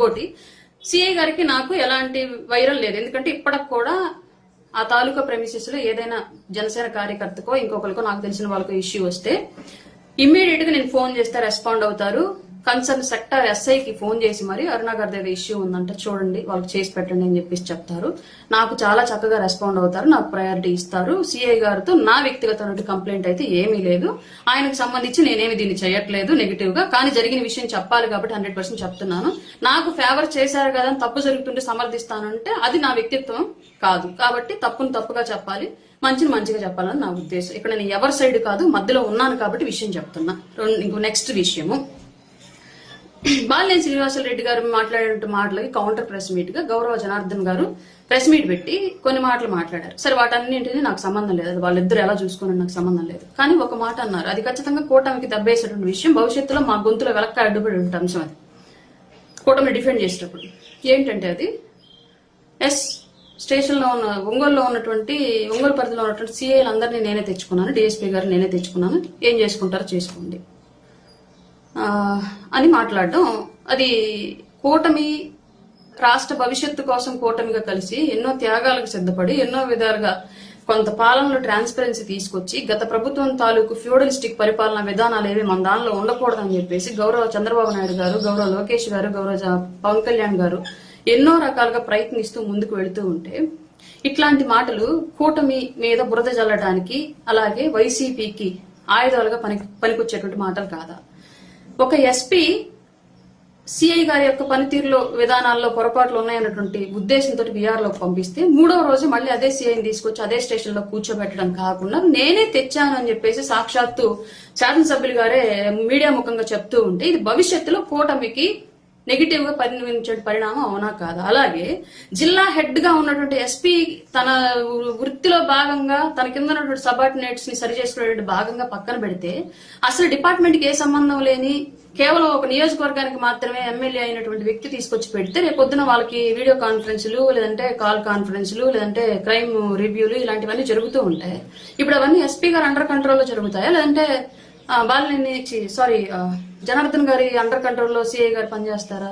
ఇంకోటి సిఐ గారికి నాకు ఎలాంటి వైరం లేదు. ఎందుకంటే ఇప్పటికి కూడా ఆ తాలూకా ప్రెమిసెస్ లో ఏదైనా జనసేన కార్యకర్తకో ఇంకొకరికో నాకు తెలిసిన వాళ్ళకో ఇష్యూ వస్తే ఇమ్మీడియట్ గా నేను ఫోన్ చేస్తే రెస్పాండ్ అవుతారు. కన్సర్న్ సెక్టర్ ఎస్ఐకి ఫోన్ చేసి మరి అరుణ గారి దగ్గర ఇష్యూ ఉందంటే చూడండి వాళ్ళకి చేసి పెట్టండి అని చెప్పేసి చెప్తారు. నాకు చాలా చక్కగా రెస్పాండ్ అవుతారు, నాకు ప్రయారిటీ ఇస్తారు. సిఐ గారితో నా వ్యక్తిగత కంప్లైంట్ అయితే ఏమీ లేదు. ఆయనకు సంబంధించి నేనేమి దీన్ని చేయట్లేదు నెగిటివ్ గా. కానీ జరిగిన విషయం చెప్పాలి కాబట్టి 100% చెప్తున్నాను. నాకు ఫేవర్ చేశారు కదా తప్పు జరుగుతుంటే సమర్థిస్తానంటే అది నా వ్యక్తిత్వం కాదు. కాబట్టి తప్పును తప్పుగా చెప్పాలి, మంచిని మంచిగా చెప్పాలని నా ఉద్దేశం. ఇక్కడ నేను ఎవరి సైడ్ కాదు, మధ్యలో ఉన్నాను కాబట్టి విషయం చెప్తున్నా. ఇంకో నెక్స్ట్ విషయము, బాలినేని శ్రీనివాసరెడ్డి గారు మాట్లాడే మాటలకి కౌంటర్ ప్రెస్ మీట్ గా గౌరవ జనార్దన్ గారు ప్రెస్ మీట్ పెట్టి కొన్ని మాటలు మాట్లాడారు. సరే వాటన్నింటినీ నాకు సంబంధం లేదు, అది వాళ్ళిద్దరు ఎలా చూసుకుని నాకు సంబంధం లేదు. కానీ ఒక మాట అన్నారు, అది ఖచ్చితంగా కూటమికి దెబ్బేసేటువంటి విషయం, భవిష్యత్తులో మా గొంతులో వెలక్క అడ్డుపడి అంశం. అది కూటమిని డిఫెండ్ చేసేటప్పుడు ఏంటంటే అది స్టేషన్ లో ఉన్న ఒంగోలులో ఉన్నటువంటి ఒంగోలు పరిధిలో ఉన్నటువంటి సిఐలు అందరినీ నేనే తెచ్చుకున్నాను, డిఎస్పీ గారిని నేనే తెచ్చుకున్నాను, ఏం చేసుకుంటారో చేసుకోండి అని మాట్లాడడం. అది కూటమి రాష్ట్ర భవిష్యత్తు కోసం కూటమిగా కలిసి ఎన్నో త్యాగాలకు సిద్ధపడి ఎన్నో విధాలుగా కొంత పాలనలో ట్రాన్స్పరెన్సీ తీసుకొచ్చి గత ప్రభుత్వం తాలూకు ఫ్యూడలిస్టిక్ పరిపాలన విధానాలు ఏవి మన దానిలో ఉండకూడదని చెప్పేసి గౌరవ చంద్రబాబు నాయుడు గారు, గౌరవ లోకేష్ గారు, గౌరవ పవన్ కళ్యాణ్ గారు ఎన్నో రకాలుగా ప్రయత్నిస్తూ ముందుకు వెళుతూ ఉంటే ఇట్లాంటి మాటలు కూటమి మీద బురద జల్లడానికి అలాగే వైసీపీకి ఆయుధాలుగా పనికొచ్చేటువంటి మాటలు కాదా? ఒక ఎస్పీ సిఐ గారి యొక్క పనితీరులో విధానాల్లో పొరపాట్లు ఉన్నాయన్నటువంటి ఉద్దేశంతో విఆర్ లోకి పంపిస్తే మూడవ రోజు మళ్ళీ అదే సిఐని తీసుకొచ్చి అదే స్టేషన్ లో కూర్చోబెట్టడం కాకుండా నేనే తెచ్చాను అని చెప్పేసి సాక్షాత్తు శాసనసభ్యులు గారే మీడియా ముఖంగా చెప్తూ ఉంటే ఇది భవిష్యత్తులో కూటమికి నెగిటివ్ గా పరిణమించే పరిణామం అవునా కాదా? అలాగే జిల్లా హెడ్ గా ఉన్నటువంటి ఎస్పీ తన వృత్తిలో భాగంగా తన కింద ఉన్నటువంటి సబార్డినేట్స్ ని సరి చేసుకునే భాగంగా పక్కన పెడితే అసలు డిపార్ట్మెంట్ కి ఏ సంబంధం లేని కేవలం ఒక నియోజకవర్గానికి మాత్రమే ఎమ్మెల్యే అయినటువంటి వ్యక్తి తీసుకొచ్చి పెడితే రేపొద్దున వాళ్ళకి వీడియో కాన్ఫరెన్సులు లేదంటే కాల్ కాన్ఫరెన్సులు లేదంటే క్రైమ్ రివ్యూలు ఇలాంటివన్నీ జరుగుతూ ఉంటాయి. ఇప్పుడు అవన్నీ ఎస్పీ గారు అండర్ కంట్రోల్లో జరుగుతాయా లేదంటే జనార్దన్ గారి అండర్ కంట్రోల్లో సిఐ గారు పనిచేస్తారా?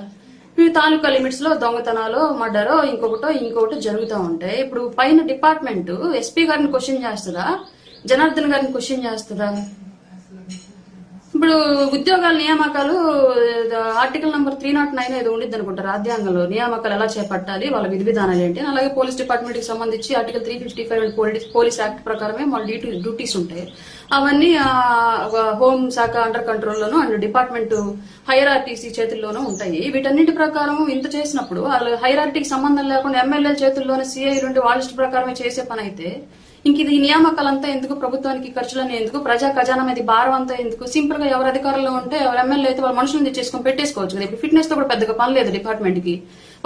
ఇవి తాలూకా లిమిట్స్ లో దొంగతనాలు, మర్డరో ఇంకొకటి జరుగుతూ ఉంటాయి. ఇప్పుడు పైన డిపార్ట్మెంట్ ఎస్పీ గారిని క్వశ్చన్ చేస్తుందా, జనార్దన్ గారిని క్వశ్చన్ చేస్తుందా? ఇప్పుడు ఉద్యోగాల నియామకాలు ఆర్టికల్ నంబర్ 309 ఏదో ఉండిద్ది అనుకుంటా రాజ్యాంగంలో, నియామకాలు ఎలా చేపట్టాలి, వాళ్ళ విధి విధానాలు ఏంటి. అలాగే పోలీస్ డిపార్ట్మెంట్ కి సంబంధించి ఆర్టికల్ 355 పోలీస్ యాక్ట్ ప్రకారమే వాళ్ళ డ్యూటీస్ ఉంటాయి. అవన్నీ హోం శాఖ అండర్ కంట్రోల్లోనూ అండ్ డిపార్ట్మెంట్ హైరార్టీసీ చేతుల్లోనూ ఉంటాయి. వీటన్నిటి ప్రకారం ఇంత చేసినప్పుడు వాళ్ళు హైరార్టీకి సంబంధం లేకుండా ఎమ్మెల్యేల చేతుల్లోనే సిఐ నుండి వాళ్ళ ఇష్ట ప్రకారమే చేసే పని అయితే ఇంక ఇది నియామకాలంతా ఎందుకు, ప్రభుత్వానికి ఖర్చులన్నీ ఎందుకు, ప్రజా ఖజానా మీద భారం అంతా ఎందుకు? సింపుల్ గా ఎవరు అధికారంలో ఉంటే ఎవరు ఎమ్మెల్యే అయితే వాళ్ళ మనుషులను తెచ్చేసుకొని పెట్టేసుకోవచ్చు కదా. ఇప్పుడు ఫిట్నెస్ తో కూడా పెద్దగా పని లేదు డిపార్ట్మెంట్ కి.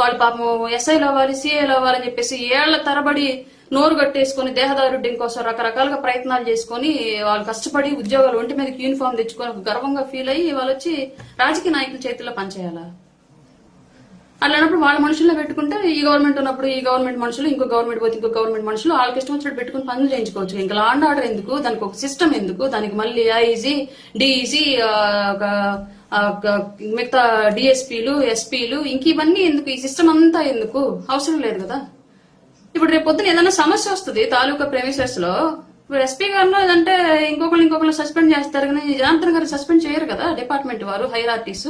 వాళ్ళు పాపం ఎస్ఐలు అవ్వాలి, సిఐలు అవ్వాలని చెప్పేసి ఏళ్ల తరబడి నోరు కట్టేసుకుని దేహదారుడ్యం కోసం రకరకాలుగా ప్రయత్నాలు చేసుకుని వాళ్ళు కష్టపడి ఉద్యోగాలు ఒంటి మీదకి యూనిఫామ్ తెచ్చుకొని గర్వంగా ఫీల్ అయ్యి వాళ్ళు వచ్చి రాజకీయ నాయకుల చేతుల్లో పనిచేయాలా? అట్లానప్పుడు వాళ్ళ మనుషుల్లో పెట్టుకుంటే ఈ గవర్నమెంట్ ఉన్నప్పుడు ఈ గవర్నమెంట్ మనుషులు, ఇంకో గవర్నమెంట్ పోతే ఇంకో గవర్నమెంట్ మనుషులు వాళ్ళకి ఇష్టం వచ్చినట్టు పెట్టుకుని పనులు చేయించుకోవచ్చు. ఇంకా లా అండ్ ఆర్డర్ ఎందుకు, దానికి ఒక సిస్టమ్ ఎందుకు, దానికి మళ్ళీ ఐజీ, డిఈజీ, మిగతా డిఎస్పీలు, ఎస్పీలు, ఇంక ఇవన్నీ ఎందుకు? ఈ సిస్టమ్ అంతా ఎందుకు? అవసరం లేదు కదా. ఇప్పుడు రేపు పొద్దున ఏదైనా సమస్య వస్తుంది తాలూకా ప్రెమిసెస్ లో, ఇప్పుడు ఎస్పీ గారిలో ఏదంటే ఇంకొకరు సస్పెండ్ చేస్తారు కానీ జనార్దన్ గారు సస్పెండ్ చేయరు కదా డిపార్ట్మెంట్ వారు, హైరార్టీస్,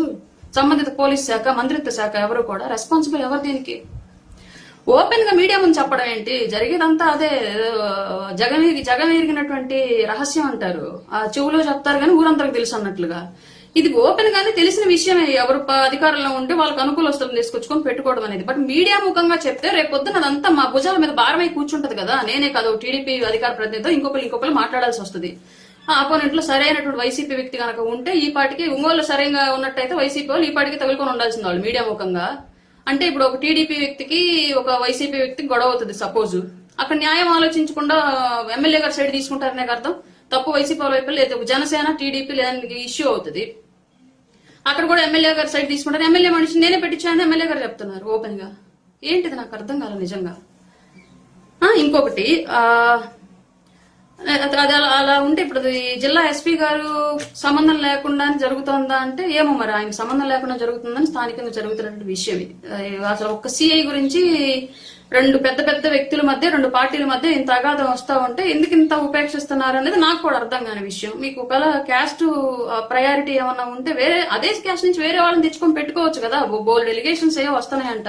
సంబంధిత పోలీస్ శాఖ, మంత్రిత్వ శాఖ ఎవరు కూడా రెస్పాన్సిబుల్ ఎవరు దీనికి? ఓపెన్ గా మీడియా ముందు చెప్పడం ఏంటి? జరిగేదంతా అదే జగమెరిగినటువంటి రహస్యం అంటారు. ఆ చెవులో చెప్తారు కానీ ఊరంతరకు తెలుసు అన్నట్లుగా. ఇది ఓపెన్ గానే తెలిసిన విషయమే. ఎవరు అధికారంలో ఉంటే వాళ్ళకి అనుకూల వస్తువులను తీసుకొచ్చుకొని పెట్టుకోవడం అనేది. బట్ మీడియా ముఖంగా చెప్తే రేపొద్దున అదంతా మా భుజాల మీద భారమై కూర్చుంటది కదా. నేనే కాదు, టీడీపీ అధికార ప్రతినిధితో ఇంకొకరు మాట్లాడాల్సి వస్తుంది. అపోనెంట్ లో సరైనటువంటి వైసీపీ వ్యక్తి కనుక ఉంటే ఈ పాటికి ఒంగోలు సరైన ఉన్నట్టయితే వైసీపీ వాళ్ళు ఈ పాటికి తగులుకొని ఉండాల్సింది వాళ్ళు మీడియా ముఖంగా. అంటే ఇప్పుడు ఒక టీడీపీ వ్యక్తికి ఒక వైసీపీ వ్యక్తికి గొడవ అవుతుంది సపోజ్, అక్కడ న్యాయం ఆలోచించకుండా ఎమ్మెల్యే గారి సైడ్ తీసుకుంటారనే అర్థం. తప్పు వైసీపీ వాళ్ళ వైపు లేదు, జనసేన టీడీపీ లేదని ఇష్యూ అవుతుంది. అక్కడ కూడా ఎమ్మెల్యే గారి సైడ్ తీసుకుంటారు. ఎమ్మెల్యే మనిషి నేనే పెట్టించానని ఎమ్మెల్యే గారు చెప్తున్నారు ఓపెన్ గా. ఏంటిది నాకు అర్థం కాదు నిజంగా. ఇంకొకటి అది అలా ఉంటే ఇప్పుడు ఈ జిల్లా ఎస్పీ గారు సంబంధం లేకుండా జరుగుతోందా అంటే ఏమో మరి ఆయన సంబంధం లేకుండా జరుగుతుందని స్థానికంగా జరుగుతున్నటువంటి విషయం ఇది. అసలు ఒక్క సిఐ గురించి రెండు పెద్ద పెద్ద వ్యక్తుల మధ్య, రెండు పార్టీల మధ్య ఇంత అగాధం వస్తా ఉంటే ఎందుకు ఇంత ఉపేక్షిస్తున్నారు అనేది నాకు కూడా అర్థం కాని విషయం. మీకు ఒకవేళ క్యాస్ట్ ప్రయారిటీ ఏమన్నా ఉంటే వేరే అదే క్యాస్ట్ నుంచి వేరే వాళ్ళని తెచ్చుకొని పెట్టుకోవచ్చు కదా. బోల్డ్ ఎలిగేషన్స్ ఏవో వస్తున్నాయంట.